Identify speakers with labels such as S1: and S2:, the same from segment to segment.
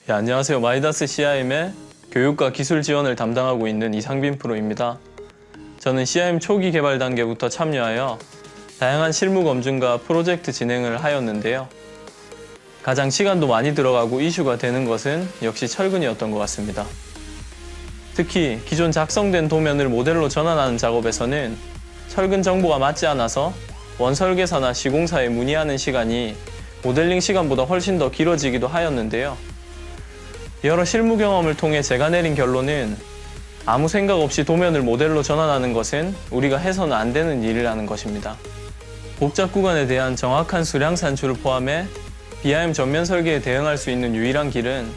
S1: 안녕하세요. 마이다스 CIM의 교육과 기술 지원을 담당하고 있는 이상빈 프로입니다. 저는 CIM 초기 개발 단계부터 참여하여 다양한 실무 검증과 프로젝트 진행을 하였는데요. 가장 시간도 많이 들어가고 이슈가 되는 것은 역시 철근이었던 것 같습니다. 특히 기존 작성된 도면을 모델로 전환하는 작업에서는 철근 정보가 맞지 않아서 원설계사나 시공사에 문의하는 시간이 모델링 시간보다 훨씬 더 길어지기도 하였는데요. 여러 실무 경험을 통해 제가 내린 결론은 아무 생각 없이 도면을 모델로 전환하는 것은 우리가 해서는 안 되는 일이라는 것입니다. 복잡 구간에 대한 정확한 수량 산출을 포함해 BIM 전면 설계에 대응할 수 있는 유일한 길은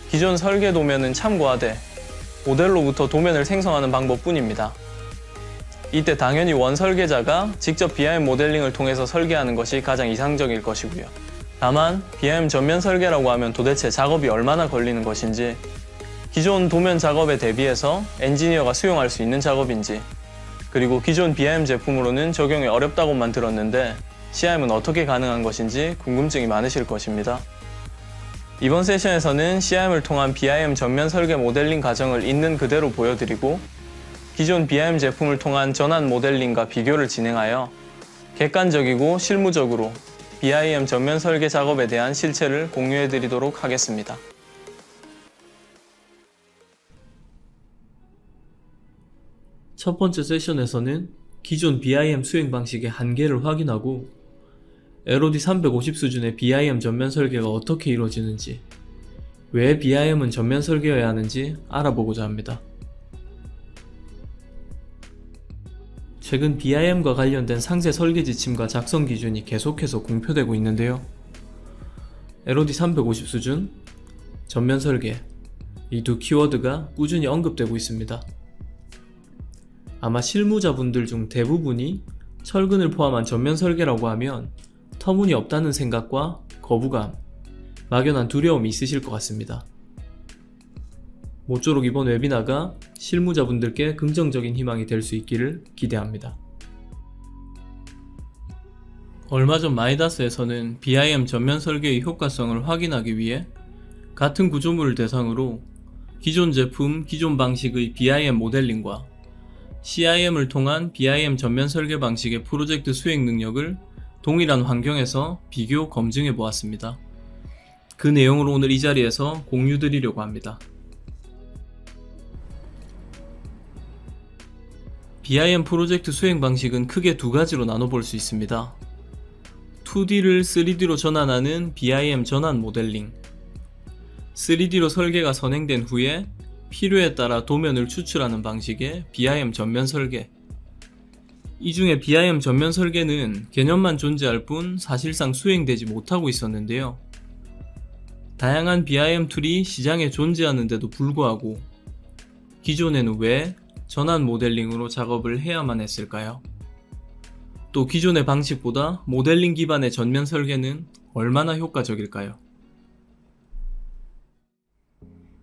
S1: 기존 설계 도면은 참고하되 모델로부터 도면을 생성하는 방법뿐입니다. 이때 당연히 원 설계자가 직접 BIM 모델링을 통해서 설계하는 것이 가장 이상적일 것이고요. 다만 BIM 전면 설계라고 하면 도대체 작업이 얼마나 걸리는 것인지, 기존 도면 작업에 대비해서 엔지니어가 수용할 수 있는 작업인지, 그리고 기존 BIM 제품으로는 적용이 어렵다고만 들었는데 CIM은 어떻게 가능한 것인지 궁금증이 많으실 것입니다. 이번 세션에서는 CIM을 통한 BIM 전면 설계 모델링 과정을 있는 그대로 보여드리고, 기존 BIM 제품을 통한 전환 모델링과 비교를 진행하여 객관적이고 실무적으로 BIM 전면 설계 작업에 대한 실체를 공유해 드리도록 하겠습니다. 첫 번째 세션에서는 기존 BIM 수행 방식의 한계를 확인하고 LOD 350 수준의 BIM 전면 설계가 어떻게 이루어지는지, 왜 BIM은 전면 설계여야 하는지 알아보고자 합니다. 최근 BIM과 관련된 상세 설계 지침과 작성 기준이 계속해서 공표되고 있는데요. LOD 350 수준, 전면 설계, 이 두 키워드가 꾸준히 언급되고 있습니다. 아마 실무자분들 중 대부분이 철근을 포함한 전면 설계라고 하면 터무니없다는 생각과 거부감, 막연한 두려움이 있으실 것 같습니다. 모쪼록 이번 웨비나가 실무자분들께 긍정적인 희망이 될 수 있기를 기대합니다. 얼마 전 마이다스에서는 BIM 전면 설계의 효과성을 확인하기 위해 같은 구조물을 대상으로 기존 제품, 기존 방식의 BIM 모델링과 CIM을 통한 BIM 전면 설계 방식의 프로젝트 수행 능력을 동일한 환경에서 비교 검증해 보았습니다. 그 내용을 오늘 이 자리에서 공유드리려고 합니다. BIM 프로젝트 수행 방식은 크게 두 가지로 나눠볼 수 있습니다. 2D를 3D로 전환하는 BIM 전환 모델링, 3D로 설계가 선행된 후에 필요에 따라 도면을 추출하는 방식의 BIM 전면 설계. 이 중에 BIM 전면 설계는 개념만 존재할 뿐 사실상 수행되지 못하고 있었는데요. 다양한 BIM 툴이 시장에 존재하는데도 불구하고 기존에는 왜 전환 모델링으로 작업을 해야만 했을까요? 또 기존의 방식보다 모델링 기반의 전면 설계는 얼마나 효과적일까요?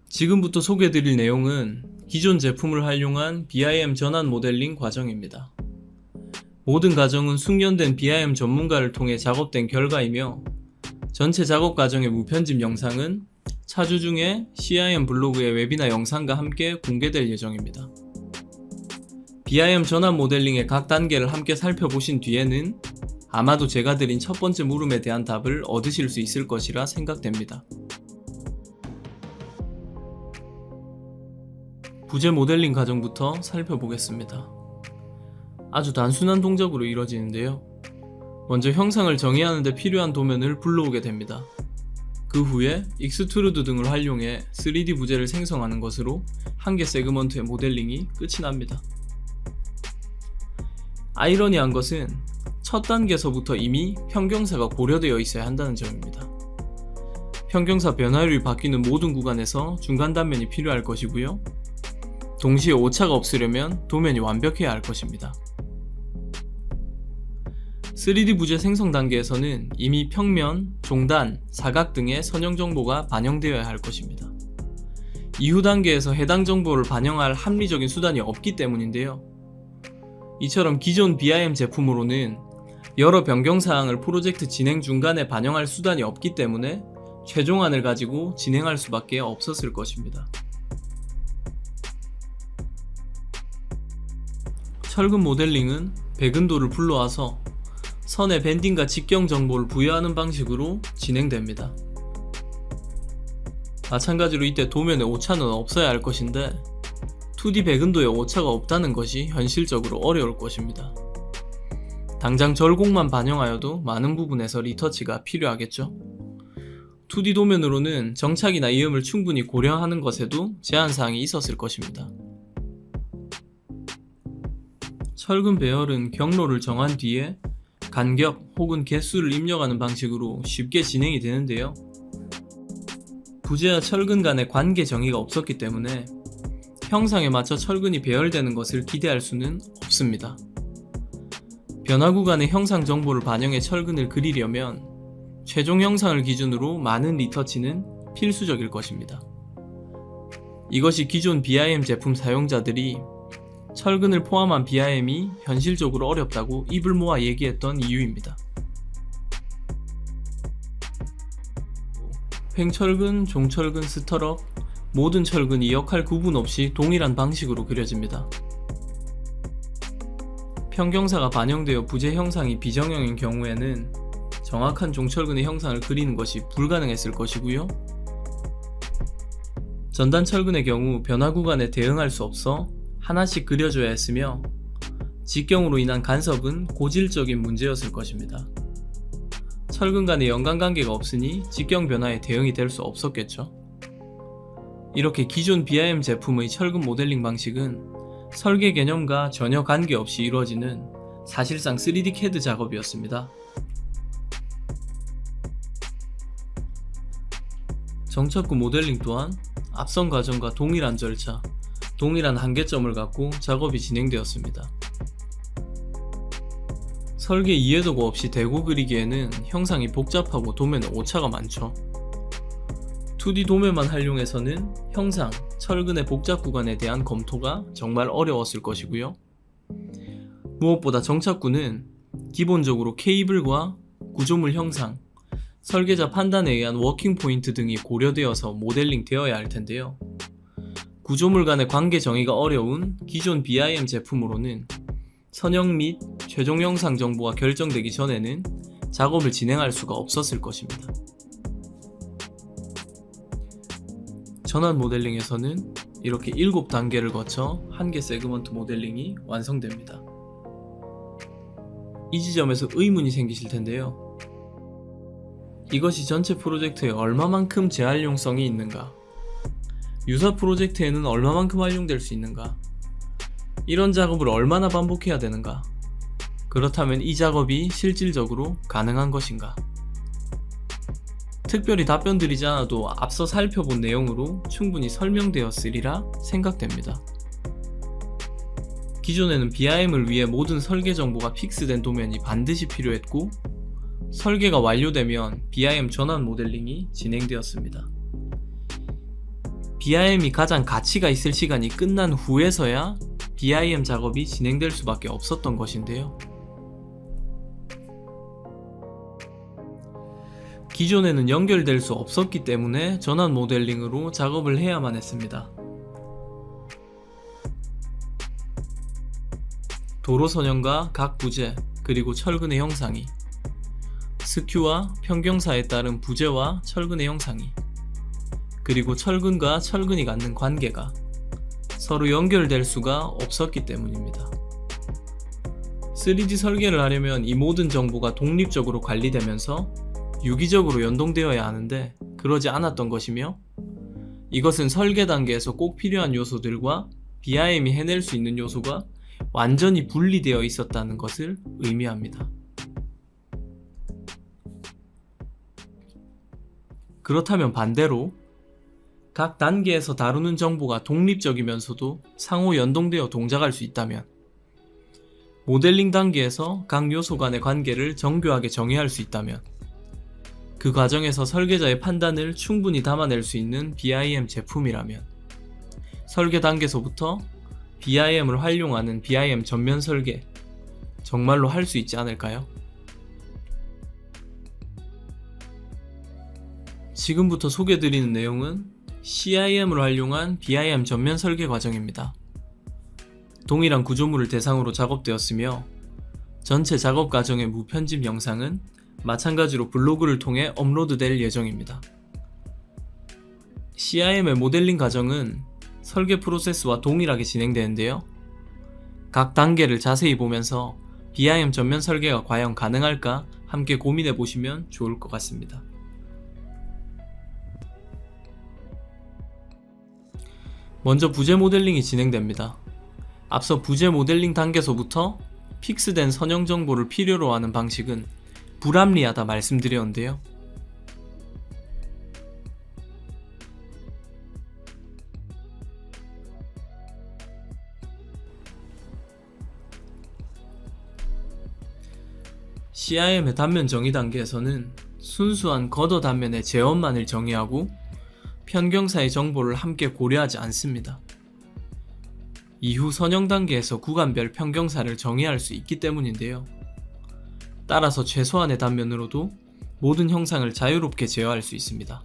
S1: 지금부터 소개해드릴 내용은 기존 제품을 활용한 BIM 전환 모델링 과정입니다. 모든 과정은 숙련된 BIM 전문가를 통해 작업된 결과이며, 전체 작업 과정의 무편집 영상은 차주 중에 CIM 블로그의 웨비나 영상과 함께 공개될 예정입니다. BIM 전환 모델링의 각 단계를 함께 살펴보신 뒤에는 아마도 제가 드린 첫 번째 물음에 대한 답을 얻으실 수 있을 것이라 생각됩니다. 부재 모델링 과정부터 살펴보겠습니다. 아주 단순한 동작으로 이루어지는데요. 먼저 형상을 정의하는 데 필요한 도면을 불러오게 됩니다. 그 후에 익스트루드 등을 활용해 3D 부재를 생성하는 것으로 한 개 세그먼트의 모델링이 끝이 납니다. 아이러니한 것은 첫 단계에서부터 이미 평경사가 고려되어 있어야 한다는 점입니다. 평경사 변화율이 바뀌는 모든 구간에서 중간 단면이 필요할 것이고요. 동시에 오차가 없으려면 도면이 완벽해야 할 것입니다. 3D 부재 생성 단계에서는 이미 평면, 종단, 사각 등의 선형 정보가 반영되어야 할 것입니다. 이후 단계에서 해당 정보를 반영할 합리적인 수단이 없기 때문인데요. 이처럼 기존 BIM 제품으로는 여러 변경사항을 프로젝트 진행 중간에 반영할 수단이 없기 때문에 최종안을 가지고 진행할 수밖에 없었을 것입니다. 철근 모델링은 백은도를 불러와서 선의 밴딩과 직경 정보를 부여하는 방식으로 진행됩니다. 마찬가지로 이때 도면에 오차는 없어야 할 것인데 2D 백은도에 오차가 없다는 것이 현실적으로 어려울 것입니다. 당장 절곡만 반영하여도 많은 부분에서 리터치가 필요하겠죠. 2D 도면으로는 정착이나 이음을 충분히 고려하는 것에도 제한사항이 있었을 것입니다. 철근 배열은 경로를 정한 뒤에 간격 혹은 개수를 입력하는 방식으로 쉽게 진행이 되는데요. 부재와 철근 간의 관계 정의가 없었기 때문에 형상에 맞춰 철근이 배열되는 것을 기대할 수는 없습니다. 변화 구간의 형상 정보를 반영해 철근을 그리려면 최종 형상을 기준으로 많은 리터치는 필수적일 것입니다. 이것이 기존 BIM 제품 사용자들이 철근을 포함한 BIM이 현실적으로 어렵다고 입을 모아 얘기했던 이유입니다. 횡철근, 종철근, 스터럽, 모든 철근이 역할 구분 없이 동일한 방식으로 그려집니다. 평경사가 반영되어 부재 형상이 비정형인 경우에는 정확한 종철근의 형상을 그리는 것이 불가능했을 것이고요. 전단 철근의 경우 변화 구간에 대응할 수 없어 하나씩 그려줘야 했으며 직경으로 인한 간섭은 고질적인 문제였을 것입니다. 철근 간의 연관관계가 없으니 직경 변화에 대응이 될 수 없었겠죠. 이렇게 기존 BIM 제품의 철근 모델링 방식은 설계 개념과 전혀 관계없이 이루어지는 사실상 3D CAD 작업이었습니다. 정착구 모델링 또한 앞선 과정과 동일한 절차, 동일한 한계점을 갖고 작업이 진행되었습니다. 설계 이해도가 없이 대고 그리기에는 형상이 복잡하고 도면에 오차가 많죠. 2D 도면만 활용해서는 형상, 철근의 복잡 구간에 대한 검토가 정말 어려웠을 것이고요. 무엇보다 정착구는 기본적으로 케이블과 구조물 형상, 설계자 판단에 의한 워킹 포인트 등이 고려되어서 모델링 되어야 할 텐데요. 구조물 간의 관계 정의가 어려운 기존 BIM 제품으로는 선형 및 최종 형상 정보가 결정되기 전에는 작업을 진행할 수가 없었을 것입니다. 전환 모델링에서는 이렇게 7단계를 거쳐 한 개 세그먼트 모델링이 완성됩니다. 이 지점에서 의문이 생기실 텐데요. 이것이 전체 프로젝트에 얼마만큼 재활용성이 있는가? 유사 프로젝트에는 얼마만큼 활용될 수 있는가? 이런 작업을 얼마나 반복해야 되는가? 그렇다면 이 작업이 실질적으로 가능한 것인가? 특별히 답변 드리지 않아도 앞서 살펴본 내용으로 충분히 설명되었으리라 생각됩니다. 기존에는 BIM을 위해 모든 설계 정보가 픽스된 도면이 반드시 필요했고 설계가 완료되면 BIM 전환 모델링이 진행되었습니다. BIM이 가장 가치가 있을 시간이 끝난 후에서야 BIM 작업이 진행될 수밖에 없었던 것인데요. 기존에는 연결될 수 없었기 때문에 전환 모델링으로 작업을 해야만 했습니다. 도로 선형과 각 부재, 그리고 철근의 형상이, 스큐와 평경사에 따른 부재와 철근의 형상이, 그리고 철근과 철근이 갖는 관계가 서로 연결될 수가 없었기 때문입니다. 3D 설계를 하려면 이 모든 정보가 독립적으로 관리되면서 유기적으로 연동되어야 하는데 그러지 않았던 것이며 이것은 설계 단계에서 꼭 필요한 요소들과 BIM이 해낼 수 있는 요소가 완전히 분리되어 있었다는 것을 의미합니다. 그렇다면 반대로 각 단계에서 다루는 정보가 독립적이면서도 상호 연동되어 동작할 수 있다면 모델링 단계에서 각 요소 간의 관계를 정교하게 정의할 수 있다면 그 과정에서 설계자의 판단을 충분히 담아낼 수 있는 BIM 제품이라면 설계 단계에서부터 BIM을 활용하는 BIM 전면 설계 정말로 할 수 있지 않을까요? 지금부터 소개드리는 내용은 CIM을 활용한 BIM 전면 설계 과정입니다. 동일한 구조물을 대상으로 작업되었으며 전체 작업 과정의 무편집 영상은 마찬가지로 블로그를 통해 업로드될 예정입니다. CIM의 모델링 과정은 설계 프로세스와 동일하게 진행되는데요. 각 단계를 자세히 보면서 BIM 전면 설계가 과연 가능할까 함께 고민해 보시면 좋을 것 같습니다. 먼저 부재 모델링이 진행됩니다. 앞서 부재 모델링 단계서부터 픽스된 선형 정보를 필요로 하는 방식은 불합리하다 말씀드렸는데요. CIM의 단면 정의 단계에서는 순수한 겉어 단면의 재원만을 정의하고 편경사의 정보를 함께 고려하지 않습니다. 이후 선형 단계에서 구간별 편경사를 정의할 수 있기 때문인데요. 따라서 최소한의 단면으로도 모든 형상을 자유롭게 제어할 수 있습니다.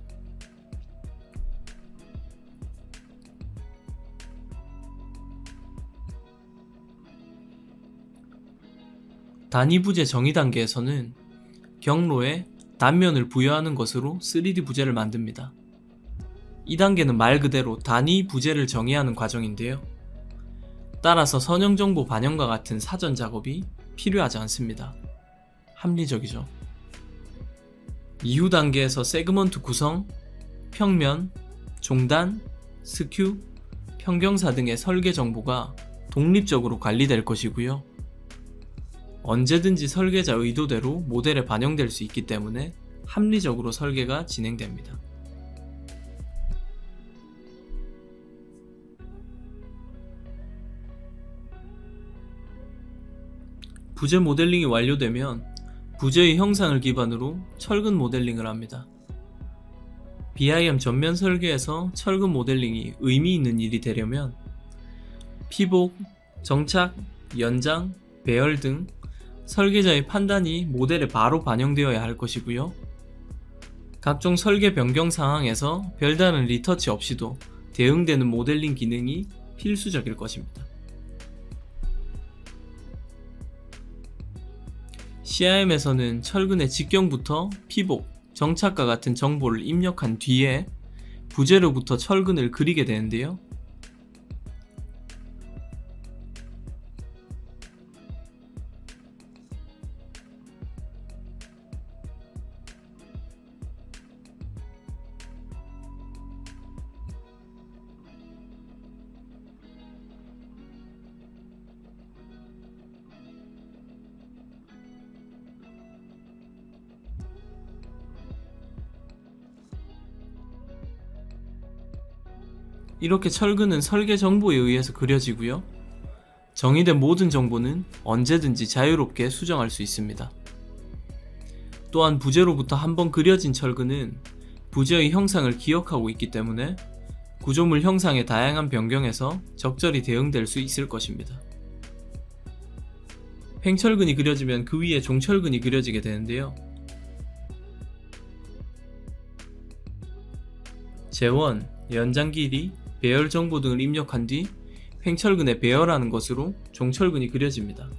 S1: 단위 부재 정의 단계에서는 경로에 단면을 부여하는 것으로 3D 부재를 만듭니다. 이 단계는 말 그대로 단위 부재를 정의하는 과정인데요. 따라서 선형 정보 반영과 같은 사전 작업이 필요하지 않습니다. 합리적이죠. 이후 단계에서 세그먼트 구성, 평면, 종단, 스큐, 평경사 등의 설계 정보가 독립적으로 관리될 것이고요. 언제든지 설계자 의도대로 모델에 반영될 수 있기 때문에 합리적으로 설계가 진행됩니다. 부재 모델링이 완료되면 부재의 형상을 기반으로 철근 모델링을 합니다. BIM 전면 설계에서 철근 모델링이 의미 있는 일이 되려면 피복, 정착, 연장, 배열 등 설계자의 판단이 모델에 바로 반영되어야 할 것이고요. 각종 설계 변경 상황에서 별다른 리터치 없이도 대응되는 모델링 기능이 필수적일 것입니다. CIM에서는 철근의 직경부터 피복, 정착과 같은 정보를 입력한 뒤에 부재로부터 철근을 그리게 되는데요. 이렇게 철근은 설계 정보에 의해서 그려지고요. 정의된 모든 정보는 언제든지 자유롭게 수정할 수 있습니다. 또한 부재로부터 한번 그려진 철근은 부재의 형상을 기억하고 있기 때문에 구조물 형상의 다양한 변경에서 적절히 대응될 수 있을 것입니다. 횡철근이 그려지면 그 위에 종철근이 그려지게 되는데요. 재원, 연장 길이, 배열 정보 등을 입력한 뒤 횡철근에 배열하는 것으로 종철근이 그려집니다.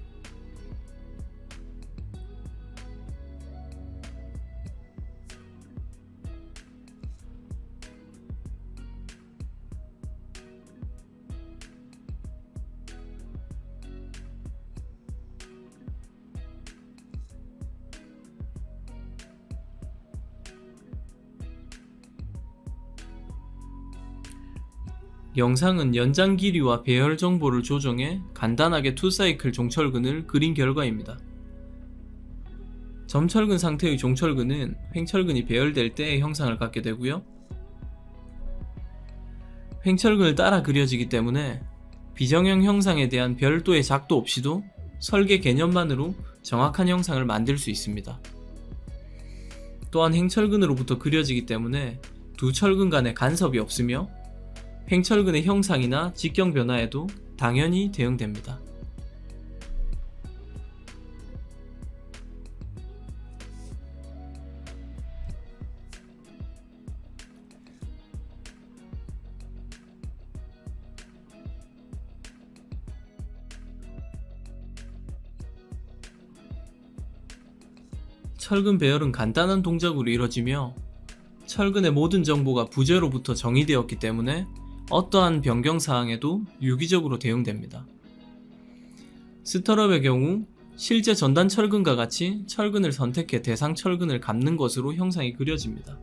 S1: 영상은 연장 길이와 배열 정보를 조정해 간단하게 2사이클 종철근을 그린 결과입니다. 점철근 상태의 종철근은 횡철근이 배열될 때의 형상을 갖게 되고요. 횡철근을 따라 그려지기 때문에 비정형 형상에 대한 별도의 작도 없이도 설계 개념만으로 정확한 형상을 만들 수 있습니다. 또한 횡철근으로부터 그려지기 때문에 두 철근 간에 간섭이 없으며 횡철근의 형상이나 직경 변화에도 당연히 대응됩니다. 철근 배열은 간단한 동작으로 이뤄지며 철근의 모든 정보가 부재로부터 정의되었기 때문에 어떠한 변경 사항에도 유기적으로 대응됩니다. 스터럽의 경우 실제 전단 철근과 같이 철근을 선택해 대상 철근을 감는 것으로 형상이 그려집니다.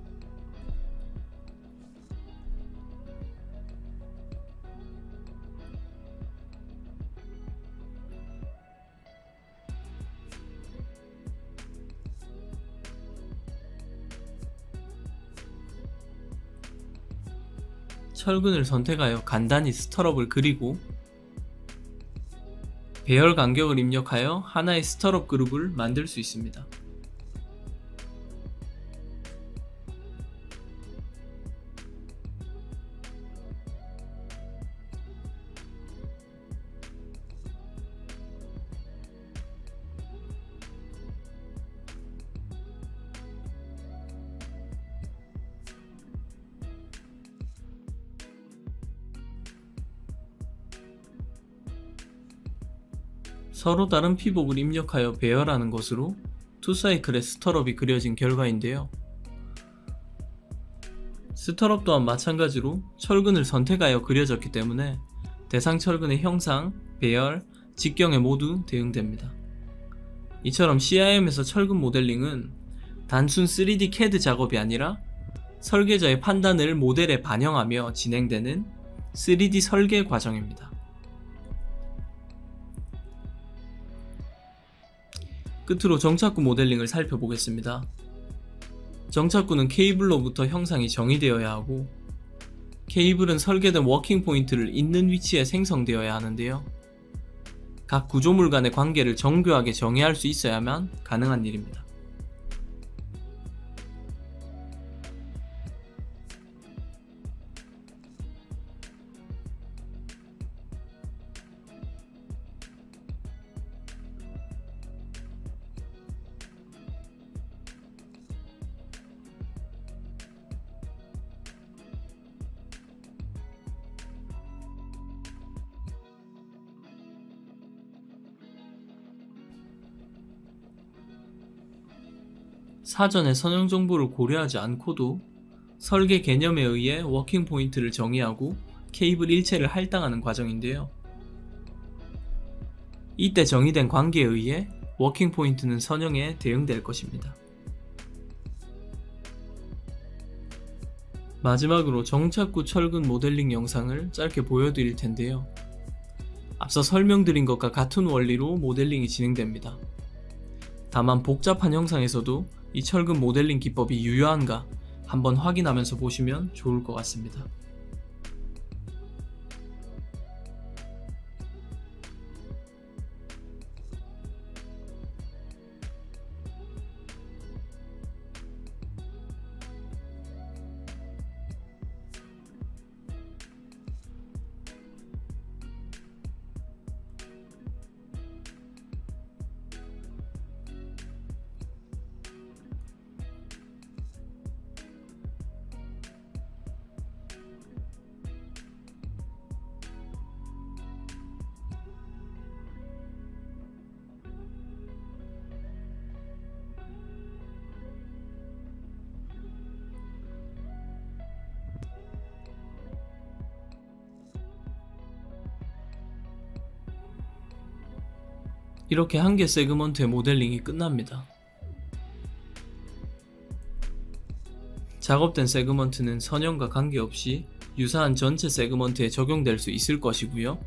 S1: 철근을 선택하여 간단히 스터럽을 그리고 배열 간격을 입력하여 하나의 스터럽 그룹을 만들 수 있습니다. 서로 다른 피복을 입력하여 배열하는 것으로 투사이클의 스터럽이 그려진 결과인데요. 스터럽 또한 마찬가지로 철근을 선택하여 그려졌기 때문에 대상 철근의 형상, 배열, 직경에 모두 대응됩니다. 이처럼 CIM에서 철근 모델링은 단순 3D CAD 작업이 아니라 설계자의 판단을 모델에 반영하며 진행되는 3D 설계 과정입니다. 끝으로 정착구 모델링을 살펴보겠습니다. 정착구는 케이블로부터 형상이 정의되어야 하고 케이블은 설계된 워킹 포인트를 있는 위치에 생성되어야 하는데요. 각 구조물 간의 관계를 정교하게 정의할 수 있어야만 가능한 일입니다. 사전에 선형 정보를 고려하지 않고도 설계 개념에 의해 워킹 포인트를 정의하고 케이블 일체를 할당하는 과정인데요. 이때 정의된 관계에 의해 워킹 포인트는 선형에 대응될 것입니다. 마지막으로 정착구 철근 모델링 영상을 짧게 보여드릴 텐데요. 앞서 설명드린 것과 같은 원리로 모델링이 진행됩니다. 다만 복잡한 형상에서도 이 철근 모델링 기법이 유효한가 한번 확인하면서 보시면 좋을 것 같습니다. 이렇게 한 개 세그먼트의 모델링이 끝납니다. 작업된 세그먼트는 선형과 관계없이 유사한 전체 세그먼트에 적용될 수 있을 것이고요.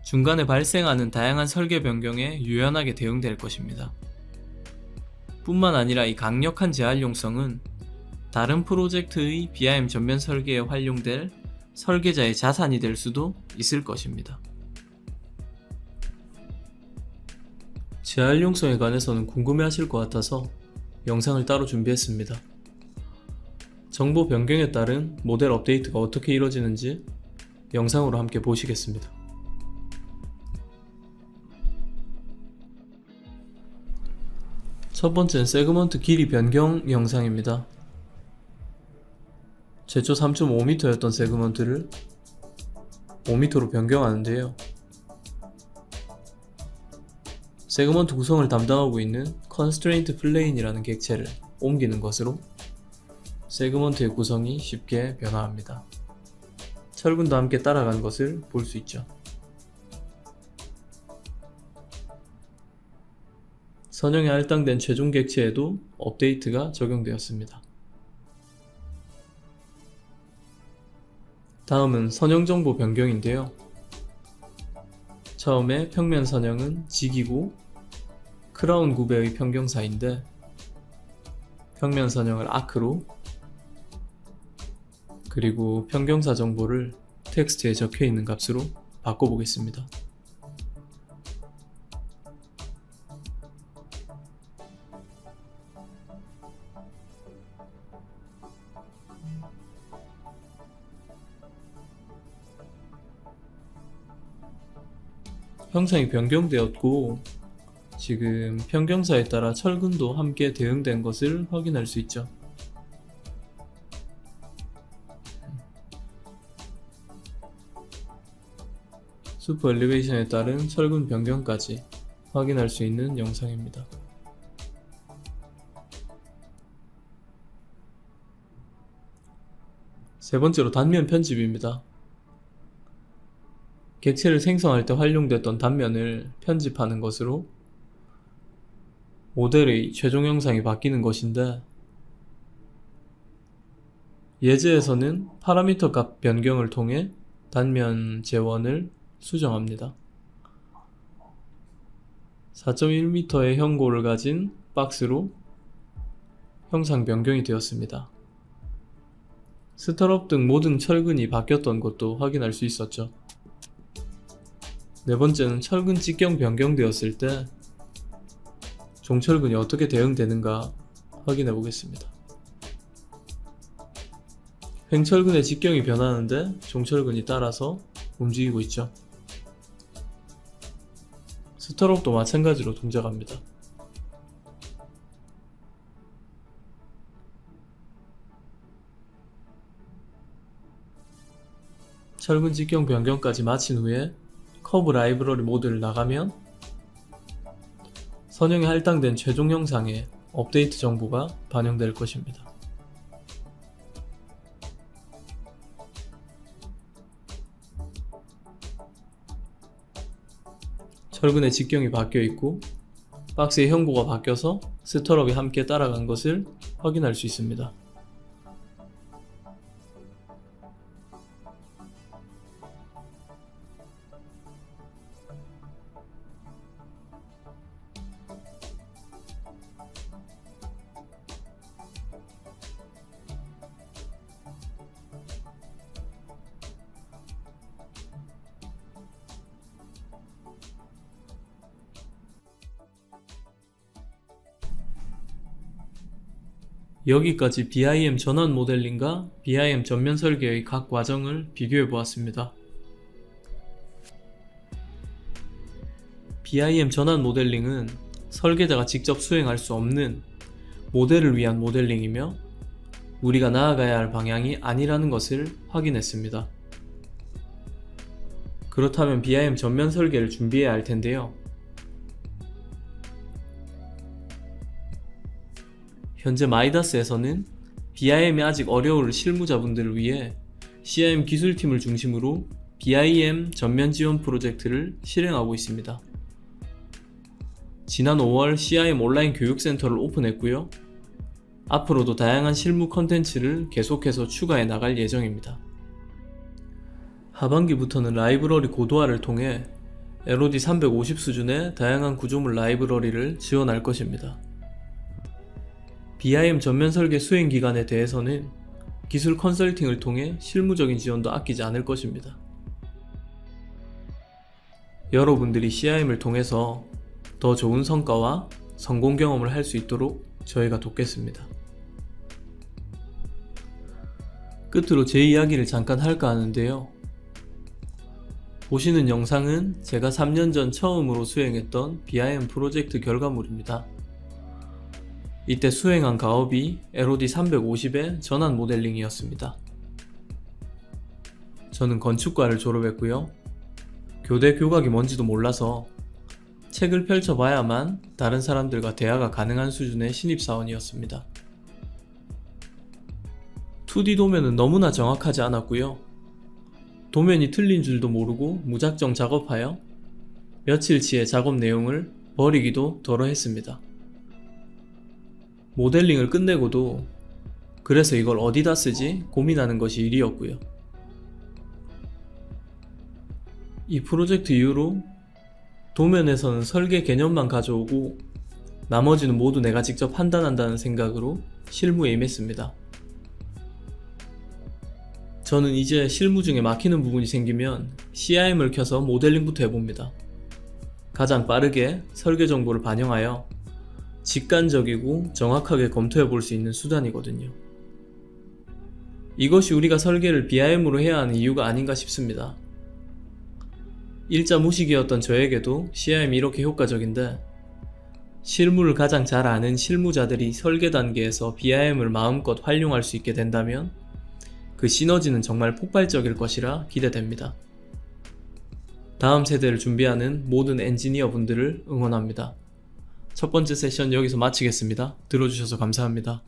S1: 중간에 발생하는 다양한 설계 변경에 유연하게 대응될 것입니다. 뿐만 아니라 이 강력한 재활용성은 다른 프로젝트의 BIM 전면 설계에 활용될 설계자의 자산이 될 수도 있을 것입니다. 재활용성에 관해서는 궁금해하실 것 같아서 영상을 따로 준비했습니다. 정보 변경에 따른 모델 업데이트가 어떻게 이루어지는지 영상으로 함께 보시겠습니다. 첫 번째는 세그먼트 길이 변경 영상입니다. 최초 3.5m였던 세그먼트를 5m로 변경하는데요. 세그먼트 구성을 담당하고 있는 Constraint Plane이라는 객체를 옮기는 것으로 세그먼트의 구성이 쉽게 변화합니다. 철근도 함께 따라간 것을 볼 수 있죠. 선형에 할당된 최종 객체에도 업데이트가 적용되었습니다. 다음은 선형 정보 변경인데요. 처음에 평면 선형은 직이고 크라운 구배의 평경사인데 평면 선형을 아크로 그리고 평경사 정보를 텍스트에 적혀있는 값으로 바꿔보겠습니다. 형상이 변경되었고 지금 평경사에 따라 철근도 함께 대응된 것을 확인할 수 있죠. 슈퍼 엘리베이션에 따른 철근 변경까지 확인할 수 있는 영상입니다. 세 번째로 단면 편집입니다. 객체를 생성할 때 활용됐던 단면을 편집하는 것으로 모델의 최종 형상이 바뀌는 것인데 예제에서는 파라미터 값 변경을 통해 단면 재원을 수정합니다. 4.1m의 현고를 가진 박스로 형상 변경이 되었습니다. 스타럽 등 모든 철근이 바뀌었던 것도 확인할 수 있었죠. 네 번째는 철근 직경 변경되었을 때 종철근이 어떻게 대응되는가 확인해 보겠습니다. 횡철근의 직경이 변하는데 종철근이 따라서 움직이고 있죠. 스타럽도 마찬가지로 동작합니다. 철근 직경 변경까지 마친 후에 커브 라이브러리 모드를 나가면 선형에 할당된 최종 형상에 업데이트 정보가 반영될 것입니다. 철근의 직경이 바뀌어 있고 박스의 현고가 바뀌어서 스터럽이 함께 따라간 것을 확인할 수 있습니다. 여기까지 BIM 전환 모델링과 BIM 전면 설계의 각 과정을 비교해 보았습니다. BIM 전환 모델링은 설계자가 직접 수행할 수 없는 모델을 위한 모델링이며 우리가 나아가야 할 방향이 아니라는 것을 확인했습니다. 그렇다면 BIM 전면 설계를 준비해야 할 텐데요. 현재 마이다스에서는 BIM이 아직 어려울 실무자분들을 위해 CIM 기술팀을 중심으로 BIM 전면 지원 프로젝트를 실행하고 있습니다. 지난 5월 CIM 온라인 교육센터를 오픈했고요. 앞으로도 다양한 실무 컨텐츠를 계속해서 추가해 나갈 예정입니다. 하반기부터는 라이브러리 고도화를 통해 LOD 350 수준의 다양한 구조물 라이브러리를 지원할 것입니다. BIM 전면 설계 수행 기간에 대해서는 기술 컨설팅을 통해 실무적인 지원도 아끼지 않을 것입니다. 여러분들이 CIM을 통해서 더 좋은 성과와 성공 경험을 할 수 있도록 저희가 돕겠습니다. 끝으로 제 이야기를 잠깐 할까 하는데요. 보시는 영상은 제가 3년 전 처음으로 수행했던 BIM 프로젝트 결과물입니다. 이때 수행한 가업이 LOD 350의 전환 모델링이었습니다. 저는 건축과를 졸업했고요. 교대 교각이 뭔지도 몰라서 책을 펼쳐봐야만 다른 사람들과 대화가 가능한 수준의 신입사원이었습니다. 2D 도면은 너무나 정확하지 않았고요. 도면이 틀린 줄도 모르고 무작정 작업하여 며칠치의 작업 내용을 버리기도 덜어 했습니다. 모델링을 끝내고도 그래서 이걸 어디다 쓰지 고민하는 것이 일이었고요. 이 프로젝트 이후로 도면에서는 설계 개념만 가져오고 나머지는 모두 내가 직접 판단한다는 생각으로 실무에 임했습니다. 저는 이제 실무 중에 막히는 부분이 생기면 CIM을 켜서 모델링부터 해봅니다. 가장 빠르게 설계 정보를 반영하여 직관적이고 정확하게 검토해 볼 수 있는 수단이거든요. 이것이 우리가 설계를 BIM으로 해야 하는 이유가 아닌가 싶습니다. 일자 무식이었던 저에게도 CIM이 이렇게 효과적인데 실무를 가장 잘 아는 실무자들이 설계 단계에서 BIM을 마음껏 활용할 수 있게 된다면 그 시너지는 정말 폭발적일 것이라 기대됩니다. 다음 세대를 준비하는 모든 엔지니어 분들을 응원합니다. 첫 번째 세션 여기서 마치겠습니다. 들어주셔서 감사합니다.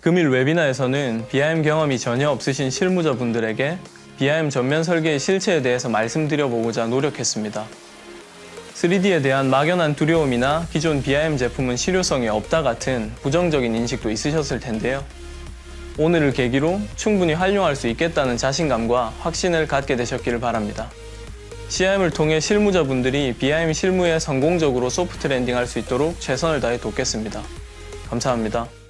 S1: 금일 웨비나에서는 BIM 경험이 전혀 없으신 실무자 분들에게 BIM 전면 설계의 실체에 대해서 말씀드려보고자 노력했습니다. 3D에 대한 막연한 두려움이나 기존 BIM 제품은 실효성이 없다 같은 부정적인 인식도 있으셨을 텐데요. 오늘을 계기로 충분히 활용할 수 있겠다는 자신감과 확신을 갖게 되셨기를 바랍니다. CIM을 통해 실무자분들이 BIM 실무에 성공적으로 소프트 랜딩할 수 있도록 최선을 다해 돕겠습니다. 감사합니다.